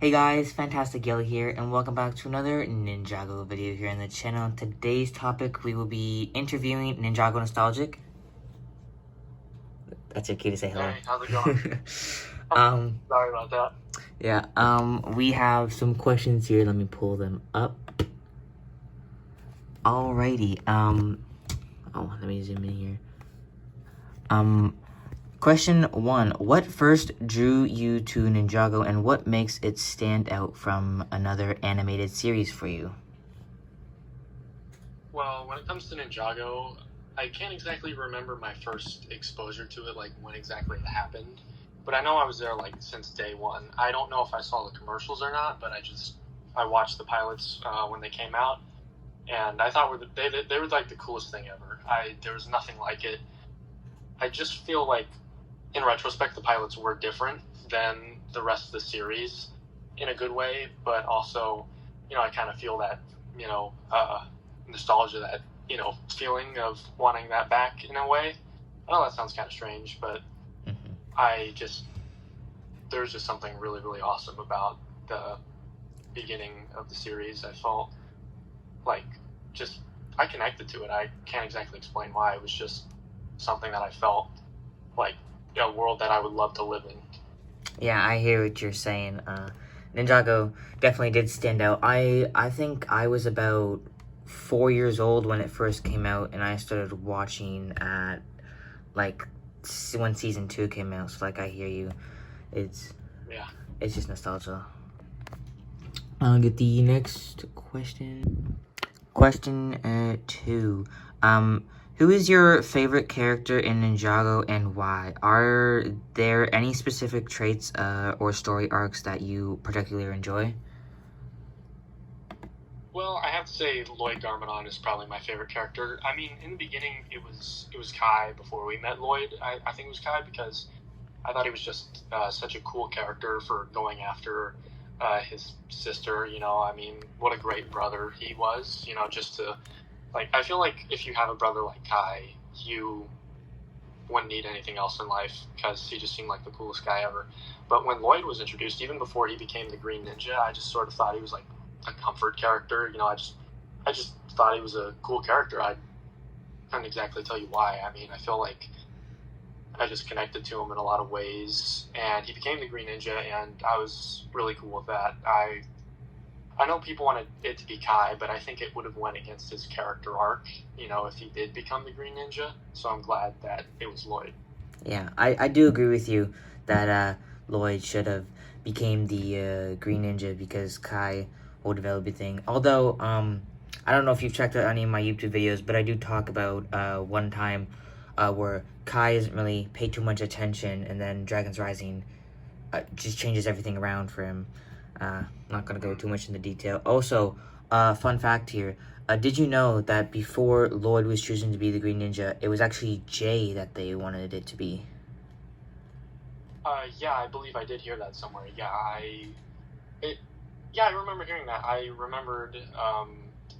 Hey guys, Fantastic Yellow here, and welcome back to another Ninjago video here on the channel. Today's topic, we will be interviewing Ninjago Nostalgic. That's your key to say hello. Hey, how's it going? Sorry about that. Yeah, we have some questions here. Let me pull them up. Alrighty, let me zoom in here. Question 1. What first drew you to Ninjago, and what makes it stand out from another animated series for you? Well, when it comes to Ninjago, I can't exactly remember my first exposure to it, like when exactly it happened. But I know I was there like since day one. I don't know if I saw the commercials or not, but I watched the pilots when they came out, and I thought they were like the coolest thing ever. There was nothing like it. I just feel like, in retrospect, the pilots were different than the rest of the series in a good way, but also, I kind of feel that, nostalgia, that, feeling of wanting that back in a way. I know that sounds kind of strange, but there's just something really, really awesome about the beginning of the series. I felt like I connected to it. I can't exactly explain why. It was just something that I felt like a world that I would love to live in. Yeah, I hear what you're saying. Ninjago definitely did stand out. I think I was about 4 years old when it first came out, and I started watching at like when season 2 came out. So I hear you. It's just nostalgia. I'll get the next question. Question 2. Who is your favorite character in Ninjago and why? Are there any specific traits or story arcs that you particularly enjoy? Well, I have to say Lloyd Garmadon is probably my favorite character. I mean, in the beginning, it was Kai before we met Lloyd. I think it was Kai because I thought he was just such a cool character for going after his sister. I mean, what a great brother he was. Just to I feel like if you have a brother like Kai, you wouldn't need anything else in life because he just seemed like the coolest guy ever. But when Lloyd was introduced, even before he became the Green Ninja, I just sort of thought he was like a comfort character. I just thought he was a cool character. I couldn't exactly tell you why. I mean, I feel like I just connected to him in a lot of ways, and he became the Green Ninja, and I was really cool with that. I know people wanted it to be Kai, but I think it would have went against his character arc, if he did become the Green Ninja. So I'm glad that it was Lloyd. Yeah, I do agree with you that Lloyd should have became the Green Ninja because Kai will develop a thing. Although, I don't know if you've checked out any of my YouTube videos, but I do talk about one time where Kai isn't really paid too much attention, and then Dragon's Rising just changes everything around for him. Not going to go too much into detail. Also, fun fact here. Did you know that before Lloyd was chosen to be the Green Ninja, it was actually Jay that they wanted it to be? Yeah, I believe I did hear that somewhere. Yeah, I remember hearing that. I remembered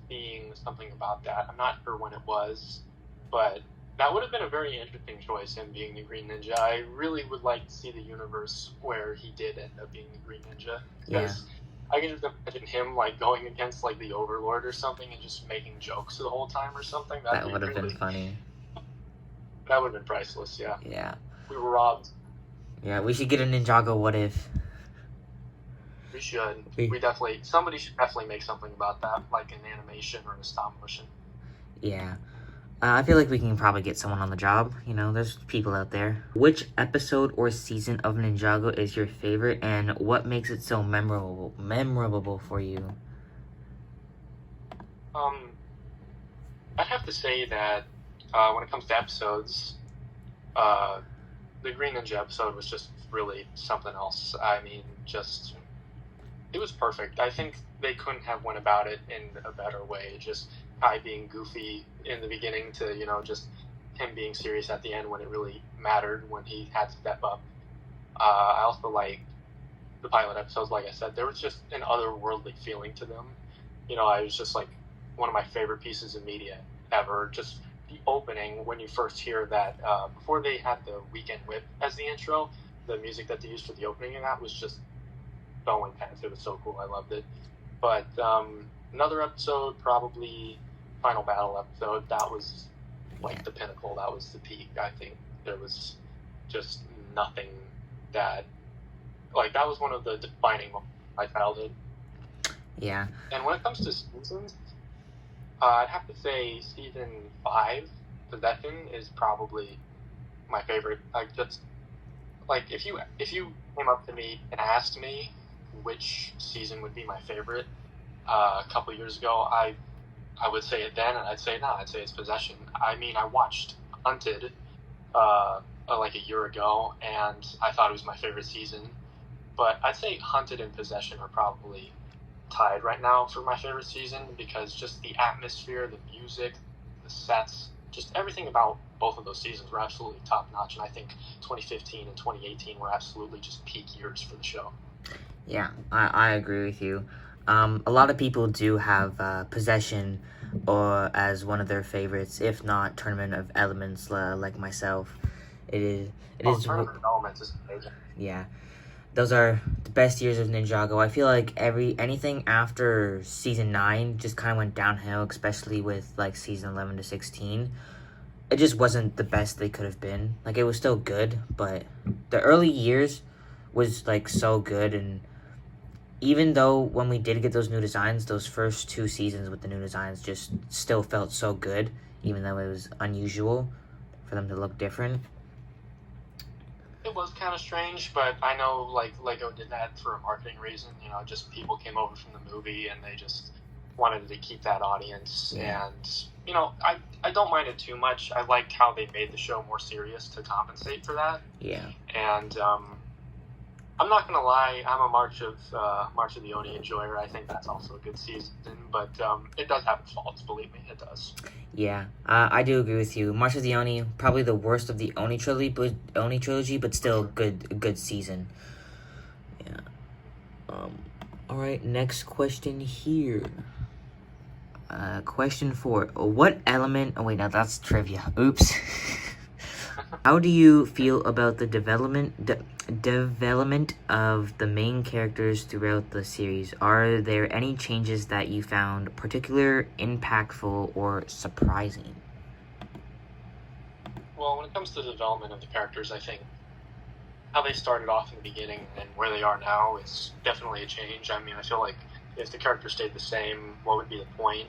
seeing something about that. I'm not sure when it was, but that would have been a very interesting choice, him being the Green Ninja. I really would like to see the universe where he did end up being the Green Ninja. Because I can just imagine him going against the Overlord or something and just making jokes the whole time or something. That would have been funny. That would have been priceless, yeah. Yeah. We were robbed. Yeah, we should get a Ninjago What If. We should. Somebody should definitely make something about that, like an animation or a stop motion. Yeah. I feel like we can probably get someone on the job. There's people out there. Which episode or season of Ninjago is your favorite, and what makes it so memorable for you? I'd have to say that when it comes to episodes, the Green Ninja episode was just really something else. I mean, it was perfect. I think they couldn't have went about it in a better way. Just Kai being goofy in the beginning to, just him being serious at the end when it really mattered, when he had to step up. I also like the pilot episodes, like I said. There was just an otherworldly feeling to them. I was just one of my favorite pieces of media ever. Just the opening, when you first hear that, before they had the Weekend Whip as the intro, the music that they used for the opening of that was just so intense. It was so cool. I loved it. But another episode, probably final battle episode. That was like the pinnacle. That was the peak. I think there was just nothing that that was one of the defining moments of my childhood. Yeah. And when it comes to seasons, I'd have to say season 5, Possession, is probably my favorite. If you came up to me and asked me which season would be my favorite a couple years ago, I would say it then, and I'd say no. I'd say it's Possession. I mean, I watched Hunted like a year ago, and I thought it was my favorite season. But I'd say Hunted and Possession are probably tied right now for my favorite season, because just the atmosphere, the music, the sets, just everything about both of those seasons were absolutely top notch. And I think 2015 and 2018 were absolutely just peak years for the show. Yeah, I agree with you. A lot of people do have Possession or as one of their favorites, if not Tournament of Elements, like myself. It is. Tournament of Elements is amazing. Yeah. Those are the best years of Ninjago. I feel like anything after season 9 just kind of went downhill, especially with like season 11 to 16. It just wasn't the best they could have been. Like, it was still good, but the early years was like so good. And even though when we did get those new designs, those first 2 seasons with the new designs just still felt so good, even though it was unusual for them to look different. It was kind of strange, but I know Lego did that for a marketing reason. Just people came over from the movie and they just wanted to keep that audience. Yeah. And I don't mind it too much. I liked how they made the show more serious to compensate for that. Yeah. And I'm not gonna lie, I'm a March of the Oni enjoyer. I think that's also a good season, but it does have its faults. Believe me, it does. Yeah, I do agree with you. March of the Oni, probably the worst of the Oni trilogy, but still a good season. Yeah. All right, next question here. Question 4. What element... Oh, wait, no, that's trivia. Oops. How do you feel about the development of the main characters throughout the series? Are there any changes that you found particular, impactful, or surprising? Well, when it comes to the development of the characters, I think how they started off in the beginning and where they are now is definitely a change. I mean, I feel like if the characters stayed the same, what would be the point?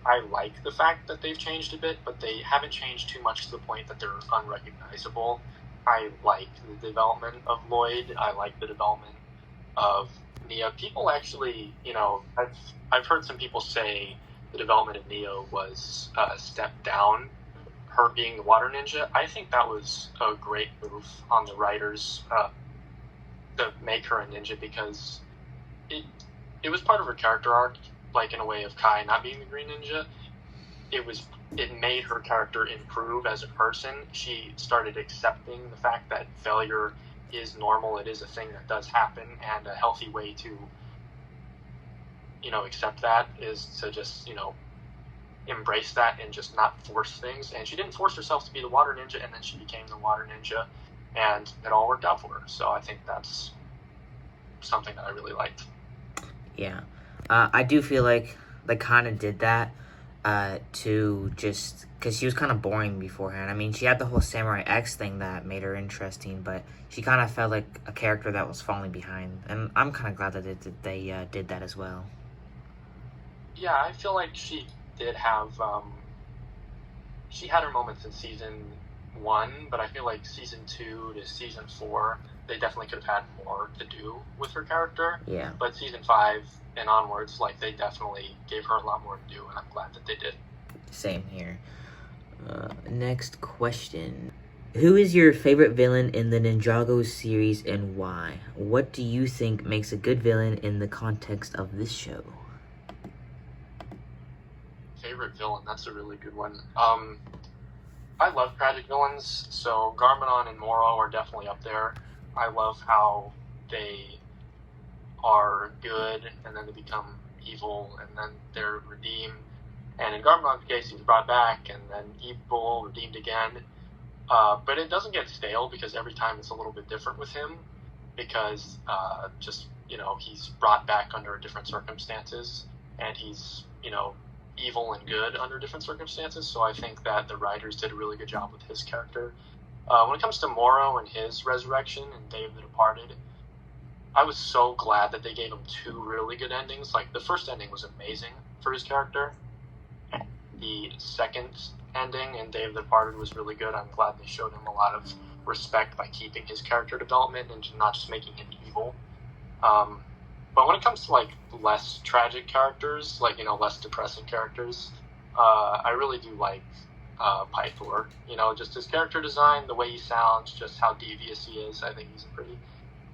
I like the fact that they've changed a bit, but they haven't changed too much to the point that they're unrecognizable. I like the development of Lloyd. I like the development of Nia. People actually, I've heard some people say the development of Neo was a step down, her being the water ninja. I think that was a great move on the writers to make her a ninja, because it was part of her character arc, like in a way of Kai not being the Green Ninja. It made her character improve as a person. She started accepting the fact that failure is normal. It is a thing that does happen, and a healthy way to, accept that is to just, embrace that and just not force things. And she didn't force herself to be the water ninja, and then she became the water ninja, and it all worked out for her. So I think that's something that I really liked. Yeah. I do feel like they kind of did that to just... Because she was kind of boring beforehand. I mean, she had the whole Samurai X thing that made her interesting, but she kind of felt like a character that was falling behind. And I'm kind of glad that they did that as well. Yeah, I feel like she did have... she had her moments in Season 1, but I feel like Season 2 to Season 4, they definitely could have had more to do with her character. Yeah. But Season 5 and onwards, they definitely gave her a lot more to do, and I'm glad that they did. Same here. Next question. Who is your favorite villain in the Ninjago series and why? What do you think makes a good villain in the context of this show? Favorite villain? That's a really good one. I love tragic villains, so Garmadon and Moro are definitely up there. I love how they are good, and then they become evil, and then they're redeemed. And in Garmadon's case, he's brought back, and then evil, redeemed again. But it doesn't get stale, because every time it's a little bit different with him, because just he's brought back under different circumstances, and he's, evil and good under different circumstances. So I think that the writers did a really good job with his character. When it comes to Morrow and his resurrection and Day of the Departed, I was so glad that they gave him two really good endings. Like, the first ending was amazing for his character. The second ending in Day of the Departed was really good. I'm glad they showed him a lot of respect by keeping his character development and not just making him evil. But when it comes to, less tragic characters, less depressing characters, I really do like Pythor. Just his character design, the way he sounds, just how devious he is. I think he's a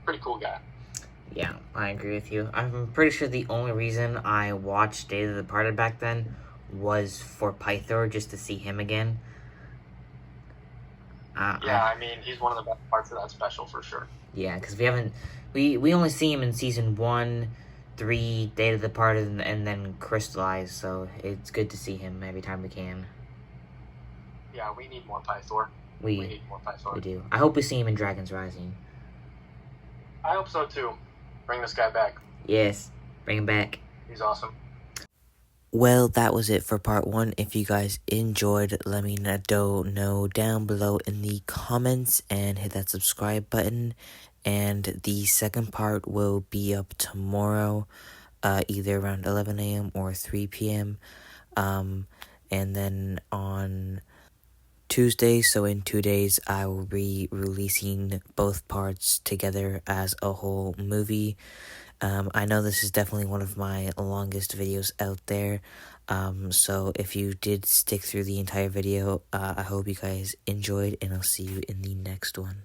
pretty cool guy. Yeah, I agree with you. I'm pretty sure the only reason I watched Day of the Departed back then was for Pythor, just to see him again. He's one of the best parts of that special for sure. Yeah, because we only see him in season 1, 3, Day of the Departed, and then Crystallized, so it's good to see him every time we can. Yeah, we need more Pythor. We need more Pythor. We do. I hope we see him in Dragon's Rising. I hope so too. Bring this guy back. Yes, bring him back. He's awesome. Well, that was it for part 1. If you guys enjoyed, let me know down below in the comments and hit that subscribe button. And the second part will be up tomorrow, either around 11 a.m. or 3 p.m. And then on Tuesday, so in 2 days, I will be releasing both parts together as a whole movie. I know this is definitely one of my longest videos out there, so if you did stick through the entire video, I hope you guys enjoyed, and I'll see you in the next one.